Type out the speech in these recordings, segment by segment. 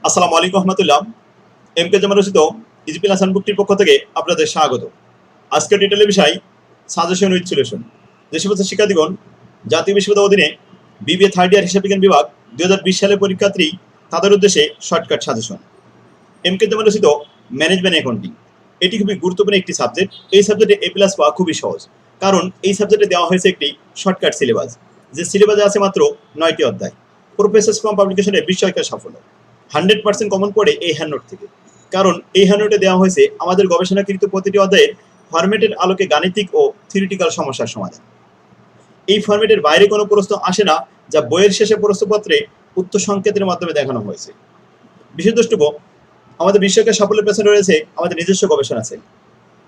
আসসালামু আলাইকুম রহমতুল্লাহ। M K জামান রচিত ইজিপিল হাসান বুকটির পক্ষ থেকে আপনাদের স্বাগত। আজকের ডিটেলের বিষয় সাজেশন উইথ সলিউশন। যে সমস্ত শিক্ষার্থীগণ জাতীয় বিশ্ববিদ্যালয় অধীনে বিবিএ থার্ড ইয়ার হিসাব বিজ্ঞান বিভাগ 2020 সালের পরীক্ষার্থী, তাদের উদ্দেশ্যে শর্টকাট সাজেশন। এম কে জামান রচিত ম্যানেজমেন্ট অ্যাকাউন্টিং, এটি খুবই গুরুত্বপূর্ণ একটি সাবজেক্ট। এই সাবজেক্টে এ প্লাস পাওয়া খুবই সহজ, কারণ এই সাবজেক্টে দেওয়া হয়েছে একটি শর্টকাট সিলেবাস। যে সিলেবাসে আছে মাত্র 9টি অধ্যায়। প্রফেসর ফ্রম পাবলিকেশনের বিস্ময়কর সাফল্য। 100% কমন পড়ে এই হ্যান্ডনোট থেকে, কারণ এই হ্যান্ডনোটে দেওয়া হয়েছে আমাদের গবেষণাকৃত প্রতিটি অধ্যায়ের ফরম্যাটের আলোকে গাণিতিক ও থিওরিটিক্যাল সমস্যার সমাধান। এই ফরম্যাটের বাইরে কোনো প্রশ্ন আসে না, যা বইয়ের শেষে প্রশ্নপত্রে উত্তর সংকেতের মাধ্যমে দেখানো হয়েছে। বিশেষ দ্রষ্টব্য, আমাদের বিস্ময়কর সাফল্যের পেছনে রয়েছে আমাদের নিজস্ব গবেষণা সেল।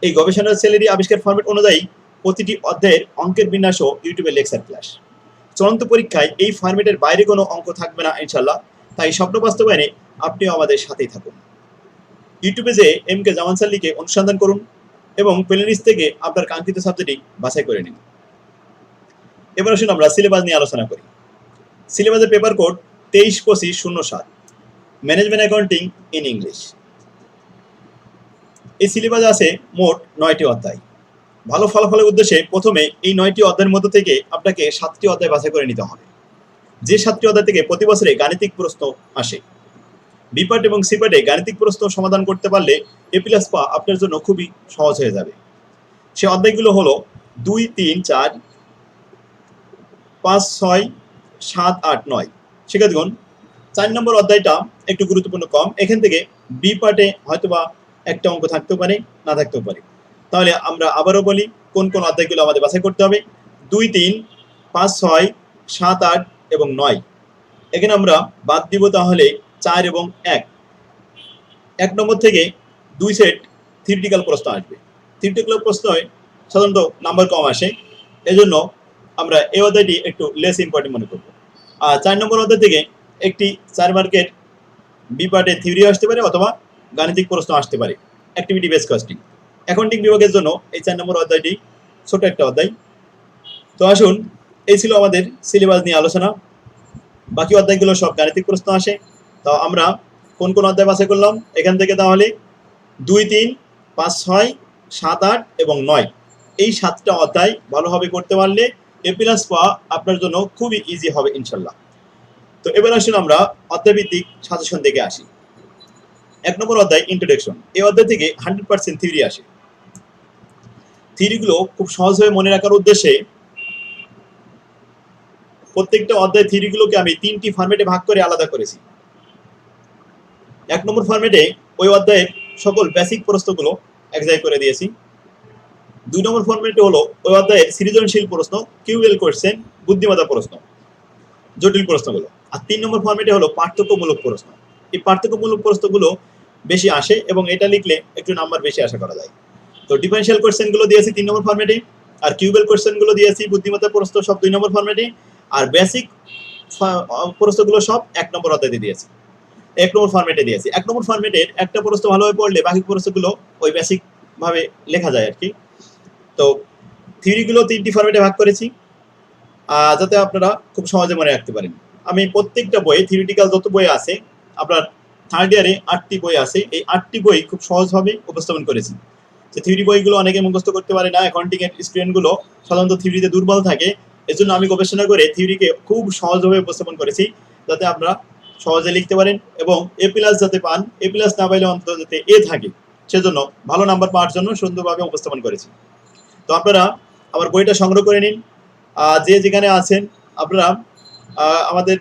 এই গবেষণা সেলেরই আবিষ্কার ফরম্যাট অনুযায়ী প্রতিটি অধ্যায়ের অঙ্কের বিন্যাস ও ইউটিউবে লেকচার ক্লাস। চূড়ান্ত পরীক্ষায় এই ফরম্যাটের বাইরে কোনো অঙ্ক থাকবে না ইনশাল্লাহ। তাই স্বপ্ন বাস্তবায়নে আপনিও আমাদের সাথেই থাকুন। ইউটিউবে যে এম কে জামান স্যার লিখে অনুসন্ধান করুন এবং প্লেলিস্ট থেকে আপনার কাঙ্ক্ষিত সাবজেক্টটি বাছাই করে নিন। এবার আসুন আমরা সিলেবাস নিয়ে আলোচনা করি। সিলেবাসের paper code 23-25-07, management accounting in English. এই সিলেবাসে আছে মোট 9টি অধ্যায়। ভালো ফলাফলের উদ্দেশ্যে প্রথমে এই 9টি অধ্যায়ের মধ্য থেকে আপনাকে 7টি অধ্যায় বাছাই করে নিতে হবে। যে 7টি অধ্যায় থেকে প্রতি বছরে গাণিতিক প্রশ্ন আসে। বি পার্ট এবং সি পার্টে গাণিতিক প্রশ্ন সমাধান করতে পারলে এ প্লাস পাওয়া আপনার জন্য খুবই সহজ হয়ে যাবে। সে অধ্যায়গুলো হলো 2, 3, 4, 5, 6, 7, 8, 9। শিক্ষার্থীগণ, 4 নম্বর অধ্যায়টা একটু গুরুত্বপূর্ণ কম। এখান থেকে বি পার্টে হয়তোবা একটা অঙ্ক থাকতেও পারে, না থাকতেও পারে। তাহলে আমরা আবারও বলি কোন কোন অধ্যায়গুলো আমাদের বাছাই করতে হবে। 2, 3, 5, 6, 7, 8 এবং 9। এখানে আমরা বাদ দিব তাহলে 4 এবং 1। 1 নম্বর থেকে 2 সেট থিওরিটিক্যাল প্রশ্ন আসবে। থিওরিটিক্যাল প্রশ্নয় সাধারণত নাম্বার কম আসে, এজন্য আমরা এই অধ্যায়টি একটু লেস ইম্পর্টেন্ট মনে করব। আর 4 নম্বর অধ্যায় থেকে একটি 4 মার্কের বি পার্টে থিওরি আসতে পারে অথবা গাণিতিক প্রশ্ন আসতে পারে, অ্যাক্টিভিটি বেস কস্টিং। অ্যাকাউন্টিং বিভাগের জন্য এই 4 নম্বর অধ্যায়টি ছোট একটা অধ্যায়। তো আসুন, এই ছিল আমাদের সিলেবাস নিয়ে আলোচনা। বাকি অধ্যায়গুলো সব গাণিতিক প্রশ্ন আসে। তো আমরা কোন কোন অধ্যায় বাছাই করলাম এখান থেকে, তাহলে 2, 3, 5, 6, 7, 8 এবং 9, এই 7টা অধ্যায় ভালোভাবে করতে পারলে এ প্লাস পাওয়া আপনার জন্য খুবই ইজি হবে ইনশাল্লাহ। তো এবার আসুন আমরা অধ্যায়ভিত্তিক সাজেশন দেখে আসি। 1 নম্বর অধ্যায় ইন্ট্রোডাকশন। এই অধ্যায় থেকে 100% থিওরি আসে। থিওরিগুলো খুব সহজভাবে মনে রাখার উদ্দেশ্যে প্রত্যেকটা অধ্যায় থিওরিগুলোকে আমি 3টি ফরম্যাটে ভাগ করে আলাদা করেছি। 1 নম্বর ফরম্যাটে ওই অধ্যায়ের সকল বেসিক প্রশ্নগুলো এক জায়গায় করে দিয়েছি। 2 নম্বর ফরম্যাটে হলো ওই অধ্যায়ের সৃজনশীল প্রশ্ন, কিউএল কোশ্চেন, বুদ্ধিমত্তা প্রশ্ন, জটিল প্রশ্নগুলো। আর 3 নম্বর ফরম্যাটে হলো পার্থক্যমূলক প্রশ্ন। এই পার্থক্যমূলক প্রশ্নগুলো বেশি আসে এবং এটা লিখলে একটু নাম্বার বেশি আশা করা যায়। তো ডিফারেনশিয়াল কোশ্চেনগুলো দিয়েছি 3 নম্বর ফরম্যাটে, আর কিউবেল কোশ্চেনগুলো দিয়েছি, বুদ্ধিমত্তা প্রশ্ন সব 2 নম্বর ফরম্যাটে, আর বেসিক প্রশ্নগুলো সব 1 নম্বর অধ্যায়ে দিয়েছি, 1 নম্বর ফরম্যাটে দিয়েছি। 1 নম্বর ফরম্যাটের একটা প্রশ্ন ভালোভাবে পড়লে বাকি প্রশ্নগুলো ওই বেসিক ভাবে লেখা যায় আর কি। তো থিওরিগুলো 3টি ফরম্যাটে ভাগ করেছি যাতে আপনারা খুব সহজে মনে রাখতে পারেন। আমি প্রত্যেকটা বইয়ে থিওরিটিক্যাল যত বই আছে, আপনার থার্ড ইয়ারে 8টি বই আছে, এই 8টি বই খুব সহজভাবে উপস্থাপন করেছি। যে থিওরি বইগুলো অনেকে মুখস্থ করতে পারে না, অ্যাকাউন্টিং এর স্টুডেন্টগুলো সাধারণত থিওরিতে দুর্বল থাকে, এজন্য আমি গবেষণা করে থিওরিকে খুব সহজভাবে উপস্থাপন করেছি যাতে আপনারা সহজে লিখতে পারেন এবং এ প্লাস যাতে পান, এ প্লাস না পাইলে অন্তত যাতে এ থাকে, সেজন্য ভালো নাম্বার পাওয়ার জন্য সুন্দরভাবে উপস্থাপন করেছি। তো আপনারা আমার বইটা সংগ্রহ করে নিন। যে যেখানে আছেন আপনারা, আমাদের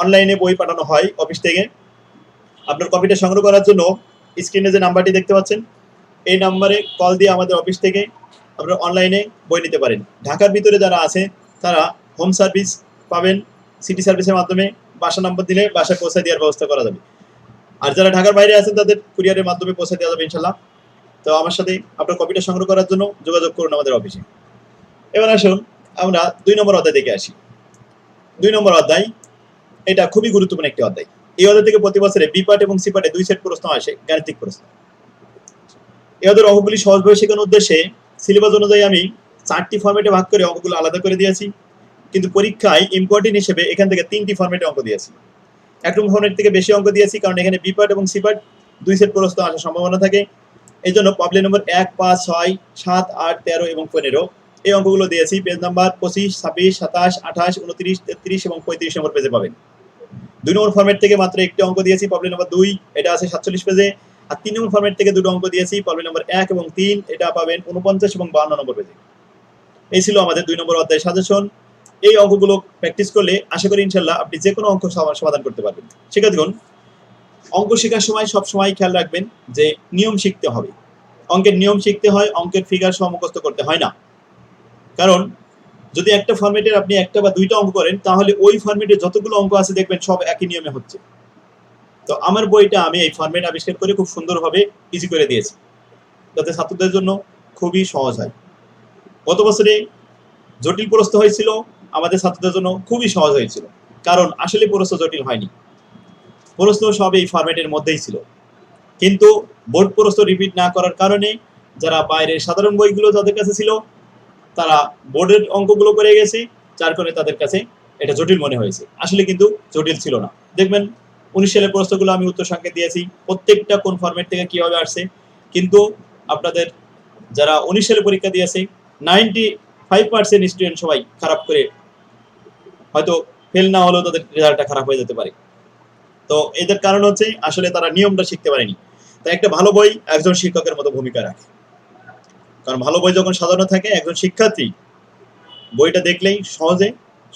অনলাইনে বই পাঠানো হয় অফিস থেকে। আপনার কপিটা সংগ্রহ করার জন্য স্ক্রিনে যে নাম্বারটি দেখতে পাচ্ছেন, এই নাম্বারে কল দিয়ে আমাদের অফিস থেকে আপনারা অনলাইনে বই নিতে পারেন। ঢাকার ভিতরে যারা আছে তারা হোম সার্ভিস পাবেন, সিটি সার্ভিসের মাধ্যমে বাসা নাম্বার দিলে বাসায় পৌঁছে দেওয়ার ব্যবস্থা করা যাবে। আর যারা ঢাকার বাইরে আছেন তাদের কুরিয়ারের মাধ্যমে পৌঁছে দেওয়া যাবে ইনশাল্লাহ। তো আমার সাথে আপনার কপিটা সংগ্রহ করার জন্য যোগাযোগ করুন আমাদের অফিসে। এবার আসুন আমরা 2 নম্বর অধ্যায় দেখে আসি। 2 নম্বর অধ্যায়, এটা খুবই গুরুত্বপূর্ণ একটি অধ্যায়। এই অধ্যায় থেকে প্রতি বছরে বি পার্ট এবং সি পার্টে 2 সেট প্রশ্ন আসে, গাণিতিক প্রশ্ন। এই অধ্যায়ের অঙ্কগুলি সহজভাবে শেখানোর উদ্দেশ্যে সিলেবাস অনুযায়ী আমি 4টি ফরম্যাটে ভাগ করে অঙ্কগুলো আলাদা করে দিয়েছি, কিন্তু পরীক্ষায় ইম্পর্টেন্ট হিসেবে এখান থেকে 3টি ফরম্যাটে অঙ্ক দিয়েছি। এক নম্বর ফর্মেট থেকে বেশি অঙ্ক দিয়েছি, কারণ এখানে বি পার্ট এবং সি পার্ট দুই সেট প্রশ্ন আসার সম্ভাবনা থাকে। এই জন্য প্রবলেম নম্বর 1, 5, 6, 7, 8, 13 এবং 15 এই অঙ্কগুলো দিয়েছি। পেজ নাম্বার 25, 26, 27, 28, 29, 33 এবং 35 নম্বর পেজে পাবেন। 2 নম্বর ফরম্যাট থেকে মাত্র একটি অঙ্ক দিয়েছি, প্রবলেম নম্বর 2, এটা আছে 47 পেজে। আর 3 নম্বর ফরম্যাট থেকে দুটো অঙ্ক দিয়েছি, প্রবলেম নম্বর 1 এবং 3, এটা পাবেন 49 এবং 52 নম্বর পেজে। এই ছিল আমাদের 2 নম্বর অধ্যায় সাজেশন। এই অঙ্কগুলো প্র্যাকটিস করলে আশা করি ইনশাআল্লাহ আপনি যে কোনো অঙ্ক সমাধান করতে পারবেন। শিক্ষার্থীগণ, অঙ্ক শেখার সময় সব সময় খেয়াল রাখবেন যে নিয়ম শিখতে হবে। অঙ্কের নিয়ম শিখতে হয়, অঙ্কের ফিগার সহ মুখস্থ করতে হয় না। কারণ যদি একটা ফরম্যাটের আপনি একটা বা দুইটা অঙ্ক করেন, তাহলে ওই ফরম্যাটে যতগুলো অঙ্ক আছে দেখবেন সব একই নিয়মে হচ্ছে। তো আমার বইটা আমি এই ফরম্যাট আবিষ্কার করে খুব সুন্দরভাবে ইজি করে দিয়েছি, যাতে ছাত্রদের জন্য খুবই সহজ হয়। গত বছরে জটিল প্রশ্ন হয়েছিল, আমাদের ছাত্রদের জন্য খুবই সহজ হয়েছিল, কারণ আসলে প্রশ্ন জটিল হয়নি, প্রশ্ন সব এই ফরম্যাটের মধ্যেই ছিল। কিন্তু বোর্ড প্রশ্ন রিপিট না করার কারণে যারা বাইরের সাধারণ বইগুলো যাদের কাছে ছিল, তারা বোর্ডের অঙ্কগুলো করে গেছে, যার কারণে তাদের কাছে এটা জটিল মনে হয়েছে। আসলে কিন্তু জটিল ছিল না। দেখবেন 19 সালের প্রশ্নগুলো আমি উত্তর সংকেত দিয়েছি, প্রত্যেকটা কোন ফরম্যাট থেকে কিভাবে আসছে। কিন্তু আপনাদের যারা 19 সালে পরীক্ষা দিয়েছে 95% স্টুডেন্ট সবাই খারাপ করে, হয়তো ফেল না হলেও তাদের রেজাল্টটা খারাপ হয়ে যেতে পারে। তো এদের কারণ হচ্ছে আসলে তারা নিয়মটা শিখতে পারেনি। তাই একটা ভালো বই একজন শিক্ষকের মতো ভূমিকা রাখে, কারণ ভালো বই যখন সাজানো থাকে, একজন শিক্ষার্থী বইটা দেখলেই সহজে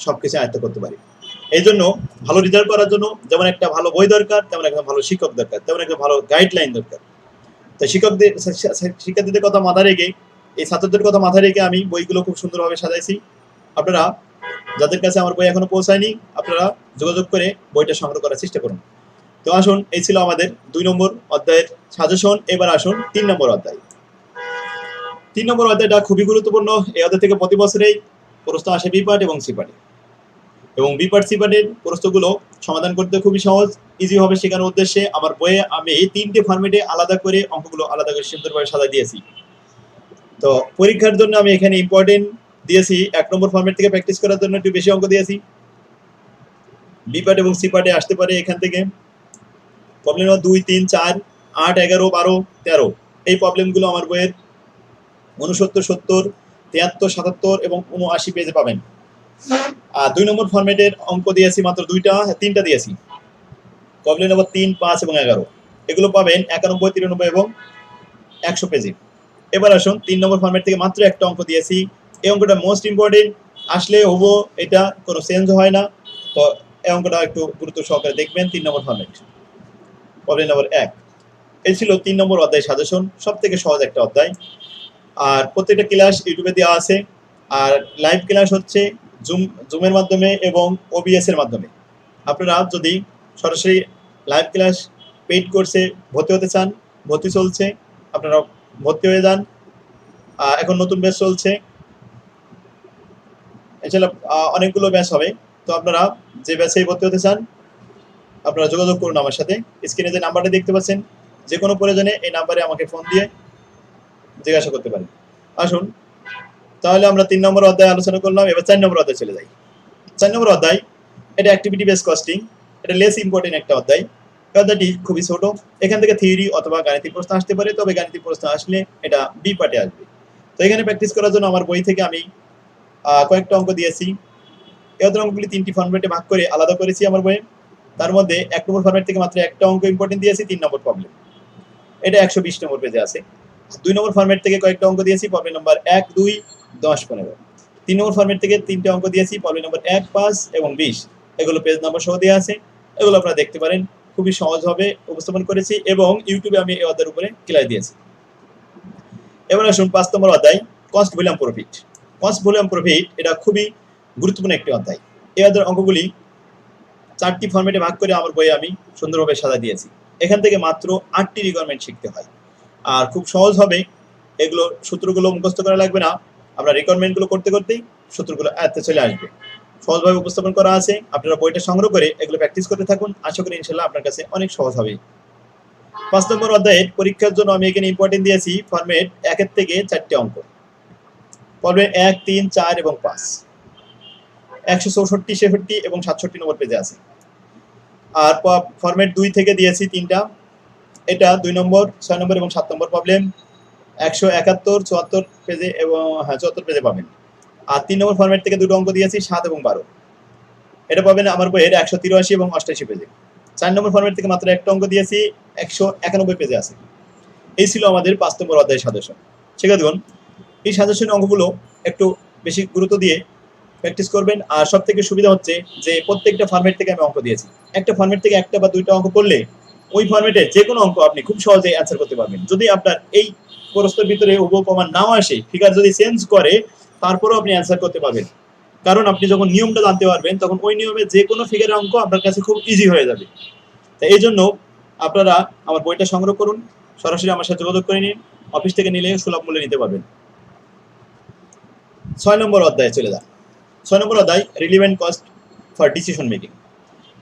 সবকিছু আয়ত্ত করতে পারে। এই জন্য ভালো রেজাল্ট করার জন্য যেমন একটা ভালো বই দরকার, তেমন একটা ভালো শিক্ষক দরকার, তেমন একটা ভালো গাইডলাইন দরকার। তাই শিক্ষার্থীদের কথা মাথায় রেখে, এই ছাত্রদের কথা মাথায় রেখে আমি বইগুলো খুব সুন্দরভাবে সাজাইছি। আপনারা যাদের কাছে আমার বই এখনো পৌঁছায়নি, আপনারা যোগাযোগ করে বইটা সংগ্রহ করার চেষ্টা করুন। তো আসুন, এই ছিল আমাদের 2 নম্বর অধ্যায়ের সাজেশন। এবার আসুন 3 নম্বর অধ্যায়। 3 নম্বর অধ্যায়টা খুবই গুরুত্বপূর্ণ। এই অধ্যায় থেকে প্রতি বছরেই প্রশ্ন আসে বি পার্ট এবং সি পার্টে, এবং বি পার্ট সি পার্টের প্রশ্নগুলো সমাধান করতে খুবই সহজ, ইজি হবে শেখানোর উদ্দেশ্যে আমার বইয়ে আমি 3টে ফরম্যাটে আলাদা করে অঙ্কগুলো আলাদা করে সুন্দরভাবে সাজিয়ে দিয়েছি। তো পরীক্ষার জন্য আমি এখানে ইম্পর্টেন্ট দিয়েছি 1 নম্বর ফরম্যাট থেকে প্র্যাকটিস করার জন্য একটু বেশি অঙ্ক দিয়েছি। বি পার্ট এবং সি পার্টে আসতে পারে এখান থেকে প্রবলেম 2, 3, 4, 8, 11, 12, 13 এই প্রবলেমগুলো আমার বইয়ের 69, 70, 73, 77 এবং 79 পেজে পাবেন। আর 2 নম্বর ফরম্যাটের অঙ্ক দিয়েছি মাত্র 3টা দিয়েছি, প্রবলেম নম্বর 3, 5 এবং 11 এগুলো পাবেন 91, 93 এবং 100 পেজে। এবার আসুন 3 নম্বর ফরম্যাট থেকে মাত্র একটা অঙ্ক দিয়েছি। এই অঙ্কটা মোস্ট ইম্পর্টেন্ট, আসলে হবো এটা কোনো চেঞ্জ হয় না। তো এই অঙ্কটা একটু গুরুত্ব সহকারে দেখবেন। 3 নম্বর ফরম্যাট, প্রবলেম নম্বর 1। এই ছিল 3 নম্বর অধ্যায় সাজেশন, সব থেকে সহজ একটা অধ্যায়। আর প্রত্যেকটা ক্লাস ইউটিউবে দেওয়া আছে, আর লাইভ ক্লাস হচ্ছে জুমের মাধ্যমে এবং ওবিএস এর মাধ্যমে। আপনারা যদি সরাসরি লাইভ ক্লাস পেইড কোর্সে ভর্তি হতে চান, ভর্তি চলছে, আপনারা ভর্তি হয়ে যান। এখন নতুন ব্যাচ চলছে, এছাড়া অনেকগুলো ব্যাচ হবে। তো আপনারা যে ব্যাচেই ভর্তি হতে চান, আপনারা যোগাযোগ করুন আমার সাথে। স্ক্রিনে যে নাম্বারটা দেখতে পাচ্ছেন, যে কোনো প্রয়োজনে এই নাম্বারে আমাকে ফোন দিয়ে জিজ্ঞাসা করতে পারেন। আসুন তাহলে আমরা 3 নম্বর অধ্যায় আলোচনা করলাম, এবার 4 নম্বর অধ্যায় চলে যাই। 4 নম্বর অধ্যায়, এটা অ্যাক্টিভিটি বেস কস্টিং, এটা লেস ইম্পর্টেন্ট একটা অধ্যায়। অধ্যায়টি খুবই ছোট, এখান থেকে থিওরি অথবা গাণিতিক প্রশ্ন আসতে পারে, তবে গাণিতিক প্রশ্ন আসলে এটা বি পার্টে আসবে। তো এখানে প্র্যাকটিস করার জন্য আমার বই থেকে আমি কয়েকটা অঙ্ক দিয়েছি। এই অঙ্কগুলি 3টি ফরম্যাটে ভাগ করে আলাদা করেছি আমার বইয়ে। তার মধ্যে 1 নম্বর ফরম্যাট থেকে মাত্র একটা অঙ্ক ইম্পর্টেন্ট দিয়েছি, 3 নম্বর প্রবলেম, এটা 120 নম্বর পেজে আছে। 2 নম্বর ফরম্যাট থেকে কয়েকটা অঙ্ক দিয়েছি, প্রবলেম নম্বর 1, 2, 10, 15। 3 নম্বর ফরম্যাট থেকে 3টে অঙ্ক দিয়েছি, প্রবলেম নম্বর 1, 5 এবং 20। এগুলো পেজ নাম্বার সহ দেওয়া আছে, এগুলো আপনারা দেখতে পারেন। খুবই সহজভাবে উপস্থাপন করেছি এবং ইউটিউবে আমি এই অধ্যায়ের উপরে ক্লাস দিয়েছি। এবার আসুন 5 নম্বর অধ্যায়, cost volume profit. Cost volume profit এটা খুবই গুরুত্বপূর্ণ একটি অধ্যায়। এই অধ্যায়ের অঙ্কগুলি 4টি ফরম্যাটে ভাগ করে আমার বইয়ে আমি সুন্দরভাবে সাজা দিয়েছি। এখান থেকে মাত্র 8টি রিকোয়ারমেন্ট শিখতে হয়, আর খুব সহজ হবে। এগুলো সূত্রগুলো মুখস্থ করা লাগবে না, আমরা রিকোয়ারমেন্টগুলো করতে করতেই সূত্রগুলো আয়ত্তে চলে আসবে। সহজভাবে উপস্থাপন করা আছে, আপনারা বইটা সংগ্রহ করে এগুলো প্র্যাকটিস করতে থাকুন। আশা করি ইনশাল্লাহ আপনার কাছে অনেক সহজ হবে। 5 নম্বর অধ্যায়ের পরীক্ষার জন্য আমি এখানে ইম্পর্টেন্ট দিয়েছি ফরম্যাট 1 থেকে 4টে অঙ্ক, প্রবলেম 1, 3, 4 এবং 5, 164, 67 এবং 67 নম্বর পেজে আছে। আর ফরম্যাট 2 থেকে দিয়েছি 3টা, এটা 2 নম্বর, 6 নম্বর এবং 7 নম্বর প্রবলেম 171, 74 পেজে এবং 74 পেজে পাবেন। আর 3 নম্বর ফরম্যাট থেকে দুটো অঙ্ক দিয়েছি 7 এবং 12, এটা পাবেন আমার বইয়ের 183 এবং 88 পেজে। 4 নম্বর ফরম্যাট থেকে মাত্র একটা অঙ্ক দিয়েছি, 191 পেজে আছে। এই ছিল আমাদের 5 নম্বর অধ্যায়ের সাজেশন। শিক্ষার্থীগণ, এই সাজেশনের অঙ্কগুলো একটু বেশি গুরুত্ব দিয়ে প্র্যাকটিস করবেন। আর সব থেকে সুবিধা হচ্ছে যে প্রত্যেকটা ফরম্যাট থেকে আমি অঙ্ক দিয়েছি, একটা ফরম্যাট থেকে একটা বা দুইটা অঙ্ক করলে ওই ফরম্যাটে যে কোনো অঙ্ক আপনি খুব সহজেই অ্যান্সার করতে পারবেন। যদি আপনার এই প্রশ্নের ভিতরে হুবহু প্রমাণ নাও আসে, ফিগার যদি চেঞ্জ করে, তারপরেও আপনি অ্যান্সার করতে পারবেন। কারণ আপনি যখন নিয়মটা জানতে পারবেন, তখন ওই নিয়মে যে কোনো ফিগারের অঙ্ক আপনার কাছে খুব ইজি হয়ে যাবে। তাই এই জন্য আপনারা আমার বইটা সংগ্রহ করুন, সরাসরি আমার সাথে যোগাযোগ করে নিন, অফিস থেকে নিলে সুলভ মূল্যে নিতে পারবেন। 6 নম্বর অধ্যায়ে চলে যান। 6 নম্বর অধ্যায় relevant cost for decision making.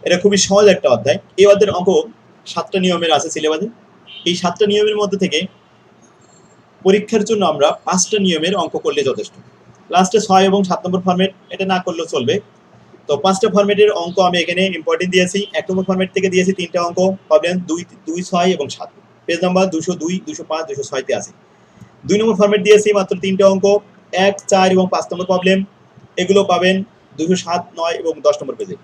এটা খুবই সহজ একটা অধ্যায়। এই অধ্যায়ের অঙ্ক 7টা নিয়মের আছে সিলেবাসে। এই 7টা নিয়মের মধ্যে থেকে পরীক্ষার জন্য আমরা 5টা নিয়মের অঙ্ক করলে যথেষ্ট। লাস্টে 6 এবং 7 নম্বর ফরম্যাট এটা না করলেও চলবে। তো 5টা ফরম্যাটের অঙ্ক আমি এখানে ইম্পর্টেন্ট দিয়েছি। 1 নম্বর ফরম্যাট থেকে দিয়েছি 3টা অঙ্ক, প্রবলেম 2, 6 এবং 7, পেজ নাম্বার 202, 205, 206 তে আছে। 2 নম্বর ফরম্যাট দিয়েছি মাত্র 3টা অঙ্ক, 1, 4 এবং 5 নম্বর প্রবলেম, এগুলো পাবেন 207, 9 এবং 10 নম্বর পেজে।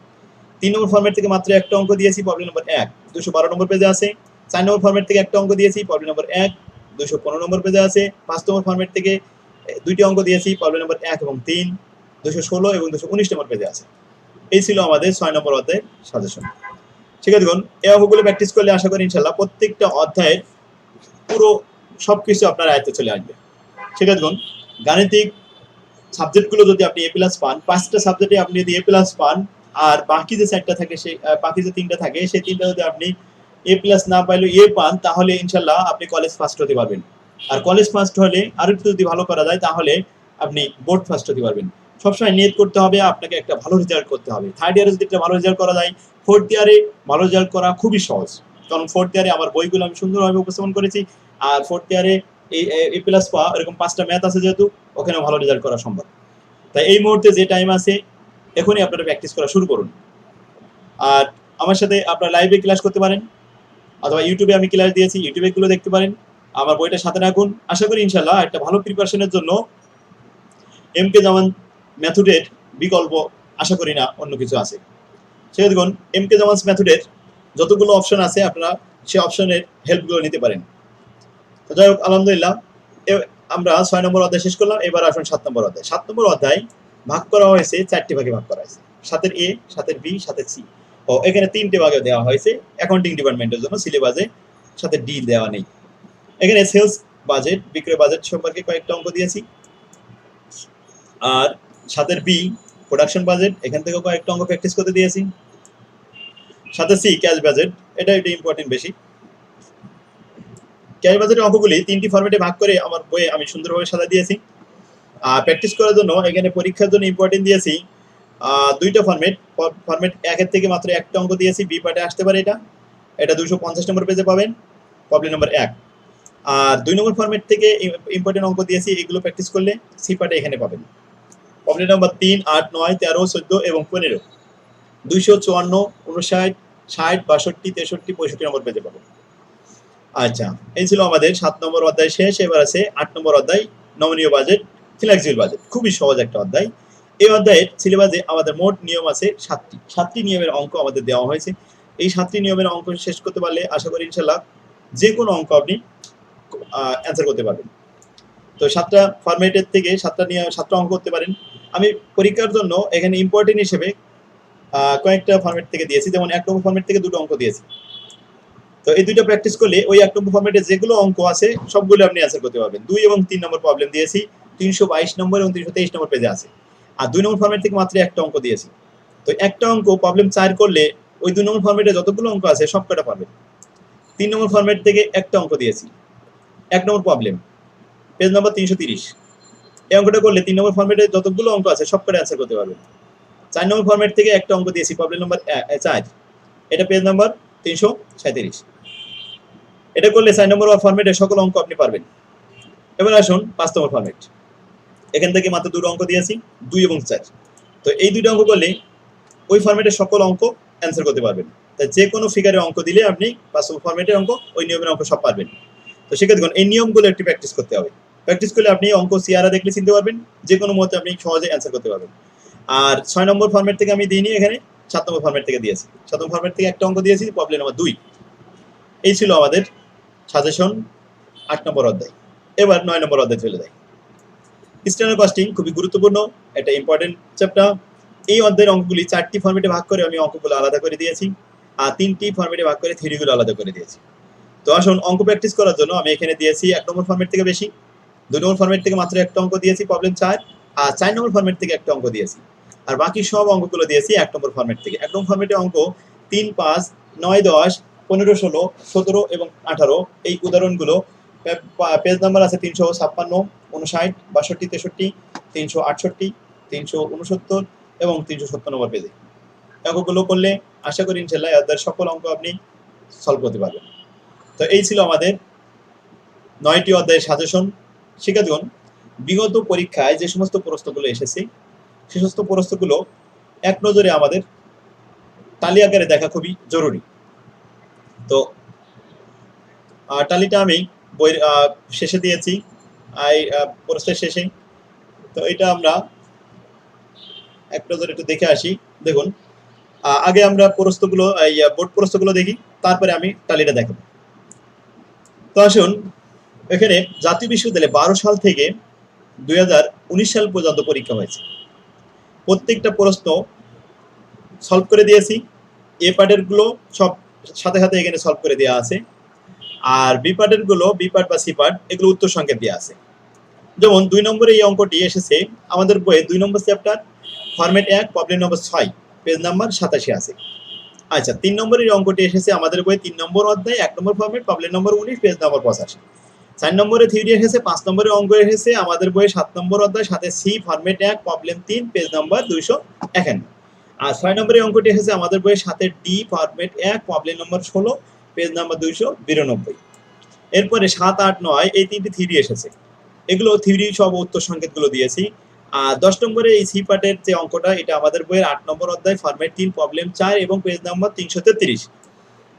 3 নম্বর ফরম্যাট থেকে মাত্র একটা অঙ্ক দিয়েছি, প্রবলেম নম্বর 1, 212 নম্বর পেজে আছে। 4 নম্বর ফরম্যাট থেকে একটা অঙ্ক দিয়েছি, প্রবলেম নম্বর 1, 215 নম্বর পেজে আছে। 5 নম্বর ফরম্যাট থেকে দুইটি অঙ্ক দিয়েছি, প্রবলেম নম্বর 1 এবং 3, 216 এবং 219 নম্বর পেজে আছে। এই ছিল আমাদের 6 নম্বর অধ্যায়ের সাজেশন। শিক্ষার্থীগণ, এই অঙ্কগুলো প্র্যাকটিস করলে আশা করি ইনশাআল্লাহ প্রত্যেকটা অধ্যায়ের পুরো সবকিছু আপনার আয়ত্তে চলে আসবে। শিক্ষার্থীগণ, গাণিতিক সাবজেক্টগুলো যদি আপনি A+ পান, 5টা সাবজেক্টে আপনি যদি A+ পান, আর বাকি যে 4টা থাকে, সেই বাকি যে 3টা থাকে, সেই 3টা যদি আপনি A+ না পাইলে A পান, তাহলে ইনশাআল্লাহ আপনি কলেজ ফার্স্ট হতে পারবেন। আর কলেজ ফার্স্ট হলে আর একটু যদি ভালো করা যায়, তাহলে আপনি বোর্ড ফার্স্ট হতে পারবেন। সবসময় নিয়ত করতে হবে আপনাকে একটা ভালো রেজাল্ট করতে হবে। থার্ড ইয়ারে যদি একটা ভালো রেজাল্ট করা যায়, ফোর্থ ইয়ারে ভালো রেজাল্ট করা খুবই সহজ। কারণ ফোর্থ ইয়ারে আমার বইগুলো আমি সুন্দরভাবে উপস্থাপন করেছি। আর ফোর্থ ইয়ারে A+ পাওয়া এরকম 5টা ম্যাথ আছে, যেহেতু ওখানে ভালো রেজাল্ট করা সম্ভব। তাই এই মুহূর্তে যে টাইম আছে, এখনই আপনারা প্র্যাকটিস করা শুরু করুন। আর আমার সাথে আপনারা লাইভে ক্লাস করতে পারেন, অথবা ইউটিউবে আমি ক্লাস দিয়েছি, ইউটিউবে গুলো দেখতে পারেন। আমার বইটা সাথে রাখুন। আশা করি ইনশাআল্লাহ একটা ভালো প্রিপারেশনের জন্য MK জামান মেথডের বিকল্প আশা করি না অন্য কিছু আছে। সেটা দেখুন, MK জামানস মেথডের যতগুলো অপশন আছে, আপনারা সেই অপশনের হেল্পগুলো নিতে পারেন। তো যাই হোক, আলহামদুলিল্লাহ, আমরা 6 নম্বর অধ্যায় শেষ করলাম। এবার আসুন 7 নম্বর অধ্যায়। 7 নম্বর অধ্যায় ভাগ করা হয়েছে 4টি ভাগে ভাগ করা হয়েছে, 7-এর A, 7-এর B, 7-এর C। ও এখানে 3টে ভাগে দেওয়া হয়েছে অ্যাকাউন্টিং ডিপার্টমেন্টের জন্য, সিলেবাসে 7-এর D দেওয়া নেই। এখানে সেলস বাজেট, বিক্রয় বাজেট সম্পর্কে কয়েকটা অঙ্ক দিয়েছি। আর 7-এর B প্রোডাকশন বাজেট, এখান থেকে কয়েকটা অঙ্ক প্র্যাকটিস করতে দিয়েছি। 7-এর C ক্যাশ বাজেট, এটা ইম্পর্টেন্ট বেশি। ক্যাশ বাজেটের অঙ্কগুলি 3টি ফরম্যাটে ভাগ করে আমার বইয়ে আমি সুন্দরভাবে সাজা দিয়েছি। আর প্র্যাকটিস করার জন্য এখানে পরীক্ষার জন্য ইম্পর্টেন্ট দিয়েছি 2টা ফরম্যাট। ফরম্যাট 1-এর থেকে মাত্র একটা অঙ্ক দিয়েছি, বি পার্টে আসতে পারে। এটা 250 নম্বর পেজে পাবেন, প্রবলেম নম্বর 1। আর 2 নম্বর ফরম্যাট থেকে ইম্পর্টেন্ট অঙ্ক দিয়েছি, এগুলো প্র্যাকটিস করলে সি পার্টে এখানে পাবেন। প্রবলেম নম্বর 3, 8, 9, 13, 14 এবং 15, 254, 59, 60, 62, 63, 65 নম্বর পেজে পাবেন। আচ্ছা, এই ছিল আমাদের 7 নম্বর অধ্যায় শেষ। এবার আছে 8 নম্বর অধ্যায়, নমনীয় বাজেট, ফ্লেক্সিবল বাজেট। খুবই সহজ একটা অধ্যায়। এই অধ্যায়ের সিলেবাসে আমাদের মোট নিয়ম আছে 7টি নিয়মের অঙ্ক আমাদের দেওয়া হয়েছে। এই 7টি নিয়মের অঙ্ক শেষ করতে পারলে আশা করি ইনশাআল্লাহ যে কোনো অঙ্ক আপনি অ্যান্সার করতে পারবেন। তো 7টা ফরম্যাটের থেকে 7টা অঙ্ক করতে পারেন। আমি পরীক্ষার জন্য এখানে ইম্পর্টেন্ট হিসেবে কয়েকটা ফরম্যাট থেকে দিয়েছি, যেমন 1 নম্বর ফরম্যাট থেকে 2টো অঙ্ক দিয়েছি। তো এই দুইটা প্র্যাকটিস করলে ওই 1 নম্বর ফরম্যাটে যেগুলো অঙ্ক আছে সবগুলো আপনি অ্যান্সার করতে পারবেন। 2 এবং 3 নম্বর প্রবলেম দিয়েছি, 322 নম্বর এবং 323 নম্বর পেজে আছে। আর 2 নম্বর ফরম্যাট থেকে মাত্র একটা অঙ্ক দিয়েছি। তো একটা অঙ্ক প্রবলেম 4 করলে ওই 2 নম্বর ফরম্যাটে যতগুলো অঙ্ক আছে সবকটা পাবেন। 3 নম্বর ফরম্যাট থেকে একটা অঙ্ক দিয়েছি, 1 নম্বর প্রবলেম, পেজ নম্বর 330। এই অঙ্কটা করলে 3 নম্বর ফরম্যাটে যতগুলো অঙ্ক আছে সবকটা অ্যান্সার করতে পারবেন। 4 নম্বর ফরম্যাট থেকে একটা অঙ্ক দিয়েছি, প্রবলেম নম্বর 4, এটা পেজ নম্বর 337। এটা করলে 4 নম্বর ফরম্যাটে সকল অঙ্ক আপনি পারবেন। এবার আসুন 5 নম্বর ফরম্যাট। এখান থেকে মাত্র 2টো অঙ্ক দিয়েছি, 2 এবং 4। তো এই 2টা অঙ্ক করলে ওই ফরম্যাটে সকল অঙ্ক অ্যান্সার করতে পারবেন। তাই যে কোনো ফিগারের অঙ্ক দিলে আপনি পাসবল ফরম্যাটের অঙ্ক ওই নিয়মের অঙ্ক সব পারবেন। তো সেক্ষেত্রে এই নিয়মগুলো একটু প্র্যাকটিস করতে হবে। প্র্যাকটিস করলে আপনি অঙ্ক সিআরা দেখলে চিনতে পারবেন, যে কোনো মতে আপনি সহজে অ্যান্সার করতে পারবেন। আর 6 নম্বর ফরম্যাট থেকে আমি দিইনি, এখানে 7 নম্বর ফরম্যাট থেকে দিয়েছি। 7 নম্বর ফরম্যাট থেকে একটা অঙ্ক দিয়েছি, প্রবলেম নাম্বার 2। এই ছিল আমাদের সাজেশন 8 নম্বর অধ্যায়। এবার 9 নম্বর অধ্যায় চলে যাই। স্ট্যান্ডার্ড কস্টিং খুবই গুরুত্বপূর্ণ, এটা ইম্পর্টেন্ট চ্যাপ্টার। এই অধ্যায়ের অঙ্কগুলি 4টি ফরম্যাটে ভাগ করে আমি অঙ্কগুলো আলাদা করে দিয়েছি, আর 3টি ফরম্যাটে ভাগ করে থিওরিগুলো আলাদা করে দিয়েছি। তো আসুন অঙ্ক প্র্যাকটিস করার জন্য আমি এখানে দিয়েছি 1 নম্বর ফরম্যাট থেকে বেশি, 2 নম্বর ফরম্যাট থেকে মাত্র একটা অঙ্ক দিয়েছি প্রবলেম 4, আর 4 নম্বর ফরম্যাট থেকে একটা অঙ্ক দিয়েছি। আর বাকি সব অঙ্কগুলো দিয়েছি 1 নম্বর ফরম্যাট থেকে। 1 নম্বর ফরম্যাটে অঙ্ক 3, 5, 9, 10, 15, 16, 17 এবং 18 এই উদাহরণগুলো পেজ নাম্বার আছে 356, 59, 62, 63, 368, 369 এবং 370 নম্বর পেজে। অঙ্কগুলো করলে আশা করি ইনশাআল্লাহ এদের সকল অঙ্ক আপনি সলভ করতে পারবেন। তো এই ছিল আমাদের 9টি অধ্যায়ের সাজেশন। শিক্ষার্থীগণ, বিগত পরীক্ষায় যে সমস্ত প্রশ্নগুলো এসেছে সে সমস্ত প্রশ্নগুলো এক নজরে আমাদের তালি আকারে দেখা খুবই জরুরি। তো টালিটা আমি বইয়ের শেষে দিয়েছি, প্রশ্নের শেষে। তো এটা আমরা এক নজরে একটু দেখে আসি। দেখুন, আগে আমরা প্রশ্নগুলো বোর্ড প্রশ্নগুলো দেখি, তারপরে আমি টালিটা দেখাবো। তো আসুন, এখানে জাতীয় বিশ্ববিদ্যালয়ে 12 সাল থেকে 2019 সাল পর্যন্ত পরীক্ষা হয়েছে। প্রত্যেকটা প্রশ্ন সলভ করে দিয়েছি। এ পার্টের গুলো সব সাথে সাথে এখানে সলভ করে দেওয়া আছে, আর বি পার্টের গুলো, বি পার্ট বা সি পার্ট, এগুলো উত্তর সংকেত দেওয়া আছে। যেমন 2 নম্বরে এই অঙ্কটি এসেছে আমাদের বইয়ে 2 নম্বর চ্যাপ্টার ফরম্যাট 1 প্রবলেম নম্বর 6 পেজ নাম্বার 87 আছে। আচ্ছা, 3 নম্বরের অঙ্কটি এসেছে আমাদের বইয়ে 3 নম্বর অধ্যায় 1 নম্বর ফরম্যাট প্রবলেম নম্বর 19 পেজ নাম্বার 85। 4 নম্বরে থিওরি এসেছে, 5 নম্বরের অঙ্ক এসেছে আমাদের বইয়ে 7 নম্বর অধ্যায় সাথে C format 1 problem 3 page number 251। আর 6 নম্বরের অঙ্কটি এসেছে আমাদের বইয়ে সাথে ডি ফরম্যাট 1 প্রবলেম নম্বর 16 পেজ নাম্বার 292। এরপরে 7, 8, 9 এই 3টি থিওরি এসেছে, এগুলো থিওরি সব উত্তর সংকেতগুলো দিয়েছি। আর 10 নম্বরে এই সি পার্টের যে অঙ্কটা, এটা আমাদের বইয়ের 8 নম্বর অধ্যায় ফরম্যাট 3 প্রবলেম 4 এবং পেজ নাম্বার 333।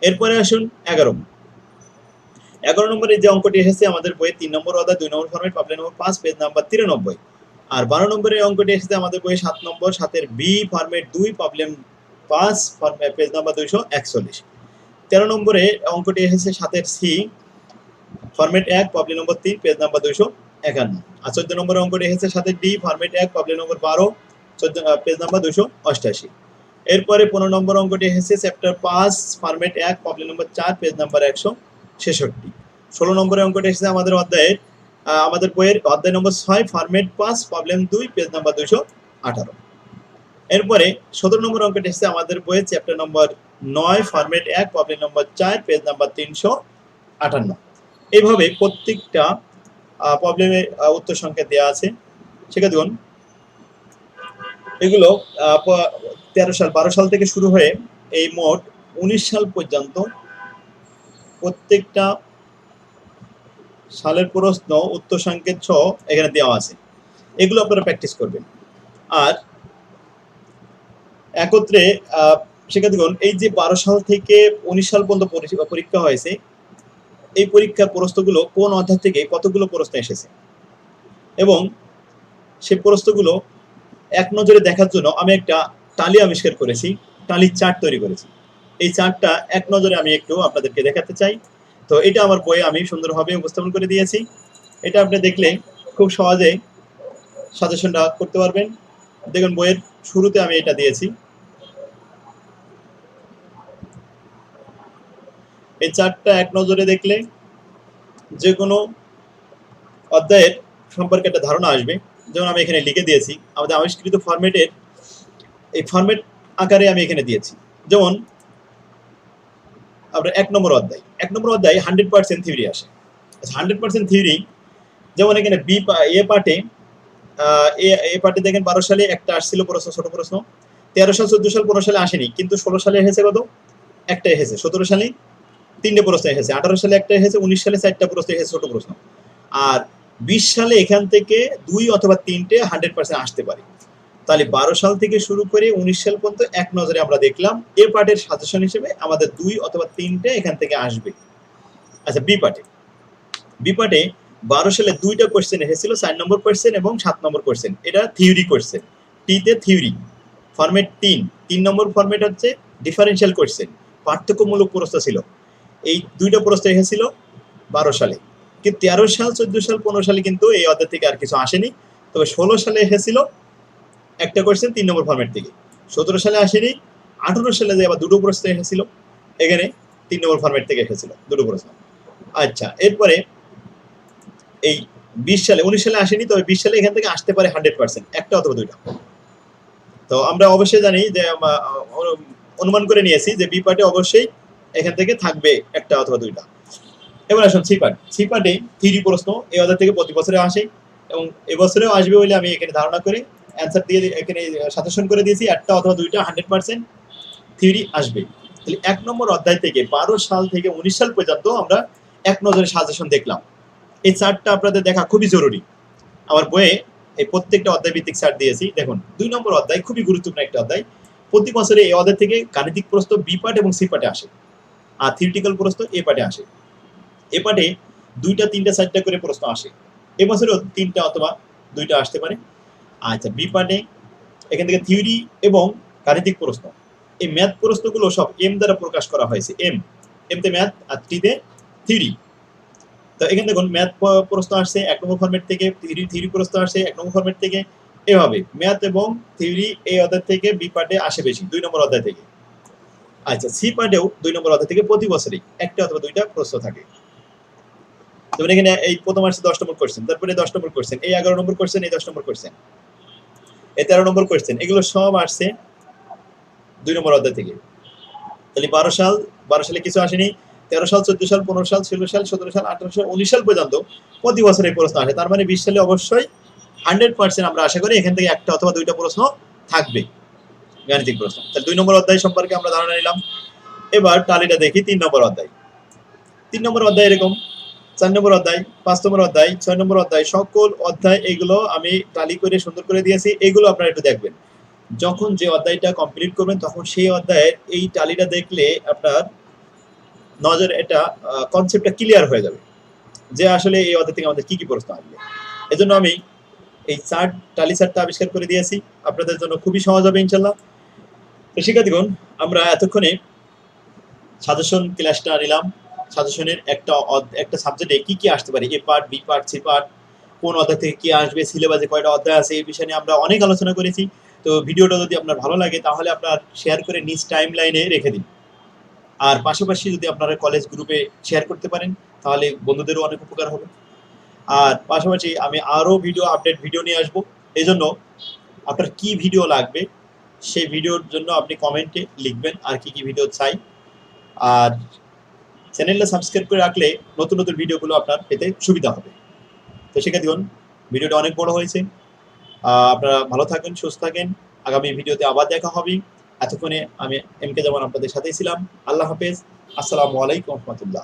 এরপরে আসুন 11 নম্বরে যে অঙ্কটি এসেছে আমাদের বইয়ে 3 নম্বর অধ্যায় 2 নম্বর ফরম্যাট প্রবলেম নম্বর 5 পেজ নাম্বার 93। আর 12 নম্বরের অঙ্কটি এসেছে আমাদের বইয়ে 7 নম্বর 7 B format 2 problem 5 format page number 241। 13 নম্বরে অঙ্কটি এসেছে 7 সি ফরম্যাট 1 প্রবলেম নম্বর 3 পেজ নাম্বার 251। আর 14 নম্বরের অঙ্কটি এসেছে 7 ডি ফরম্যাট 1 প্রবলেম নম্বর 12 পেজ নাম্বার 288। এরপরে 15 নম্বর অঙ্কটি এসেছে চ্যাপ্টার 5 ফরম্যাট 1 প্রবলেম নম্বর 4 পেজ নাম্বার 166। 16 নম্বরের অঙ্কটি এসেছে আমাদের অধ্যায়ের আমাদের বইয়ের অধ্যায় নম্বর 6 ফরম্যাট 5 প্রবলেম 2 পেজ নাম্বার 218। এরপরে 17 নম্বর অঙ্কটি এসেছে আমাদের বইয়ের চ্যাপ্টার নম্বর 9 ফরম্যাট 1 প্রবলেম নম্বর 4 পেজ নাম্বার 358। এইভাবে প্রত্যেকটা প্রবলেমের উত্তর সংখ্যা দেওয়া আছে। শিক্ষার্থীগণ, এগুলো 12 সাল থেকে শুরু হয়ে এই মোট 19 সাল পর্যন্ত প্রত্যেকটা সালের প্রশ্ন উত্তর সংকেত সহ এখানে দেওয়া আছে, এগুলো আপনারা প্র্যাকটিস করবেন। আর একত্রে শিক্ষার্থীগণ, এই যে 12 সাল থেকে 19 সাল পর্যন্ত পরীক্ষা হয়েছে, এই পরীক্ষার প্রশ্নগুলো কোন অধ্যায় থেকে কতগুলো প্রশ্ন এসেছে এবং সেই প্রশ্নগুলো এক নজরে দেখার জন্য আমি একটা টালি আবিষ্কার করেছি, টালির চার্ট তৈরি করেছি। এই চার্টটা এক নজরে আমি একটু আপনাদেরকে দেখাতে চাই। তো এটা আমার বইয়ে আমি সুন্দরভাবে উপস্থাপন করে দিয়েছি, এটা আপনি দেখলে খুব সহজে সাজেশনটা করতে পারবেন। দেখুন, বইয়ের শুরুতে আমি এটা দিয়েছি। এই চার্টটা এক নজরে দেখলে যে কোনো অধ্যায়ের সম্পর্কে একটা ধারণা আসবে। যেমন আমি এখানে লিখে দিয়েছি আমাদের আবিষ্কৃত ফরম্যাটের এই ফরম্যাট আকারে আমি এখানে দিয়েছি। যেমন আমরা 1 নম্বর অধ্যায় 100% থিওরি আসে। 100% থিওরি, যেমন এখানে এ পার্টে দেখেন 12 সালে একটা আসছিল প্রশ্ন, ছোট প্রশ্ন। 13 সাল, 14 সাল, 15 সালে আসেনি, কিন্তু 16 সালে এসেছে কত? একটা এসেছে। 17 সালে 3টে প্রশ্ন এসেছে। 18 সালে একটা এসেছে। 19 সালে 4টা প্রশ্ন এসেছে, ছোট প্রশ্ন। আর 20 সালে এখান থেকে 2 অথবা 3টে 100% আসতে পারে। তাহলে 12 সাল থেকে শুরু করে 19 সাল পর্যন্ত এক নজরে আমরা দেখলাম। এ পার্টের সাজেশন হিসেবে আমাদের 2 অথবা 3টে এখান থেকে আসবে। আচ্ছা, বি পার্টে 12 সালে 2টা কোশ্চেন এসেছিল, 4 নম্বর কোশ্চেন এবং 7 নম্বর কোশ্চেন। এটা থিওরি কোশ্চেন। টিতে থিওরি ফরম্যাট 3 নম্বর ফরম্যাট হচ্ছে ডিফারেনশিয়াল কোশ্চেন, পার্থক্যমূলক প্রশ্ন ছিল। এই 2টা প্রশ্ন এসেছিল 12 সালে, কিন্তু 13 সাল, 14 সাল, 15 সালে কিন্তু এই অধ্যায় থেকে আর কিছু আসেনি। তবে 16 সালে এসেছিল একটা কোশ্চেন 3 নম্বর ফরম্যাট থেকে, 17 সালে আসেনি। 18 সালে যে আবার 2টো প্রশ্ন এসেছিল, এখানে 3 নম্বর ফরম্যাট থেকে এসেছিল 2টো প্রশ্ন। আচ্ছা, এরপরে এই 20 সালে, 19 সালে আসেনি, তবে 20 সালে এখান থেকে আসতে পারে 100%, একটা অথবা 2টা। তো আমরা অবশ্যই জানি যে অনুমান করে নিয়েছি যে বি পার্টে অবশ্যই এখান থেকে থাকবে একটা অথবা 2টা। এবার আসুন সি পার্টে থিওরি প্রশ্ন এই অধ্যায় থেকে প্রতি বছরে আসে এবং এবছরেও আসবে বলে আমি এখানে ধারণা করে অ্যান্সার দিয়ে এখানে সাজেশন করে দিয়েছি, একটা অথবা 2টা 100% থিওরি আসবে। তাহলে 1 নম্বর অধ্যায় থেকে 12 সাল থেকে 19 সাল পর্যন্ত আমরা এক নজরে সাজেশন দেখলাম। এই চার্টটা আপনাদের দেখা খুবই জরুরি। আমার বইয়ে এই প্রত্যেকটা অধ্যায় ভিত্তিক চার্ট দিয়েছি। দেখুন, 2 নম্বর অধ্যায় খুবই গুরুত্বপূর্ণ একটা অধ্যায়। প্রতি বছরে এই অধ্যায় থেকে গাণিতিক প্রশ্ন বি পার্ট এবং সি পার্টে আসে, আর থিওরিটিক্যাল প্রশ্ন এ পার্টে আসে। এ পার্টে 2টা, 3টা, 4টা করে প্রশ্ন আসে। এবছরেও 3টা অথবা 2টা আসতে পারে। আচ্ছা, বি পার্টে এখান থেকে থিওরি এবং গাণিতিক প্রশ্ন, এই ম্যাথ প্রশ্নগুলো সব এম দ্বারা প্রকাশ করা হয়েছে। এমতে ম্যাথ আর টিতে থিওরি। তো এখানে দেখুন, ম্যাথ প্রশ্ন আসছে 1 নম্বর ফরম্যাট থেকে, থিওরি প্রশ্ন আসছে 1 নম্বর ফরম্যাট থেকে। এভাবে ম্যাথ এবং থিওরি এই অধ্যায় থেকে বি পার্টে আসে বেশি, 2 নম্বর অধ্যায় থেকে। আচ্ছা, সি পার্টেও 2 নম্বর অধ্যায় থেকে প্রতি বছরই একটা অথবা 2টা প্রশ্ন থাকে। যেমন এখানে এই প্রথম আসছে 10 নম্বর কোশ্চেন, তারপরে 10 নম্বর কোশ্চেন, এই 11 নম্বর কোশ্চেন, এই 10 নম্বর কোশ্চেন, এই 13 নম্বর কোশ্চেন, এগুলো সব আসছে 2 নম্বর অধ্যায় থেকে। তাহলে 12 সালে কিছু আসেনি, 13 সাল, 14 সাল, 15 সাল, 16 সাল, 17 সাল, 18 সাল, 19 সাল পর্যন্ত প্রতি বছর এই প্রশ্ন আসে। তার মানে 20 সালে অবশ্যই 100% আমরা আশা করি এখান থেকে একটা অথবা 2টা প্রশ্ন থাকবে, গাণিতিক প্রশ্ন। তাহলে 2 নম্বর অধ্যায় সম্পর্কে আমরা ধারণা নিলাম। এবার টালিটা দেখি 3 নম্বর অধ্যায়। 3 নম্বর অধ্যায় এরকম 4 নম্বর অধ্যায়, 5 নম্বর অধ্যায়, 6 নম্বর অধ্যায়, সকল অধ্যায় এগুলো আমি টালি করে সুন্দর করে দিয়েছি। এগুলো আপনারা একটু দেখবেন। যখন যে অধ্যায়টা কমপ্লিট করবেন তখন সেই অধ্যায়ের এই টালিটা দেখলে আপনার নজরে এটা কনসেপ্টটা ক্লিয়ার হয়ে যাবে যে আসলে এই অধ্যায় থেকে আমাদের কি কি প্রশ্ন আসবে। এজন্য আমি এই টালি চার্টটা আবিষ্কার করে দিয়েছি, আপনাদের জন্য খুবই সহজ হবে ইনশাল্লাহ। তো শিক্ষার্থীগণ, আমরা এতক্ষণে সাজেশন ক্লাসটা নিলাম। সাজেশনের একটা সাবজেক্টে কি কি আসতে পারে, A part, B part, C part, কোন অধ্যায় থেকে কি আসবে, সিলেবাসে কয়টা অধ্যায় আছে, এই বিষয় নিয়ে আমরা অনেক আলোচনা করেছি। তো ভিডিওটা যদি আপনার ভালো লাগে তাহলে আপনার শেয়ার করে নিজ টাইম লাইনে রেখে দিন। আর পাশাপাশি যদি আপনারা কলেজ গ্রুপে শেয়ার করতে পারেন তাহলে বন্ধুদেরও অনেক উপকার হবে। আর পাশাপাশি আমি আরও আপডেট ভিডিও নিয়ে আসবো। এই জন্য আপনার কি ভিডিও লাগবে সেই ভিডিওর জন্য আপনি কমেন্টে লিখবেন আর কি কি ভিডিও চাই। আর চ্যানেলটা সাবস্ক্রাইব করে রাখলে নতুন নতুন ভিডিওগুলো আপনার পেতে সুবিধা হবে। তো শিক্ষার্থীগণ, ভিডিওটা অনেক বড় হয়েছে, আপনারা ভালো থাকেন, সুস্থ থাকেন। আগামী ভিডিওতে আবার দেখা হবে। এতক্ষণে আমি এম কে জামান আপনাদের সাথেই ছিলাম। আল্লাহ হাফেজ। আসসালামু আলাইকুম রহমতুল্লাহ।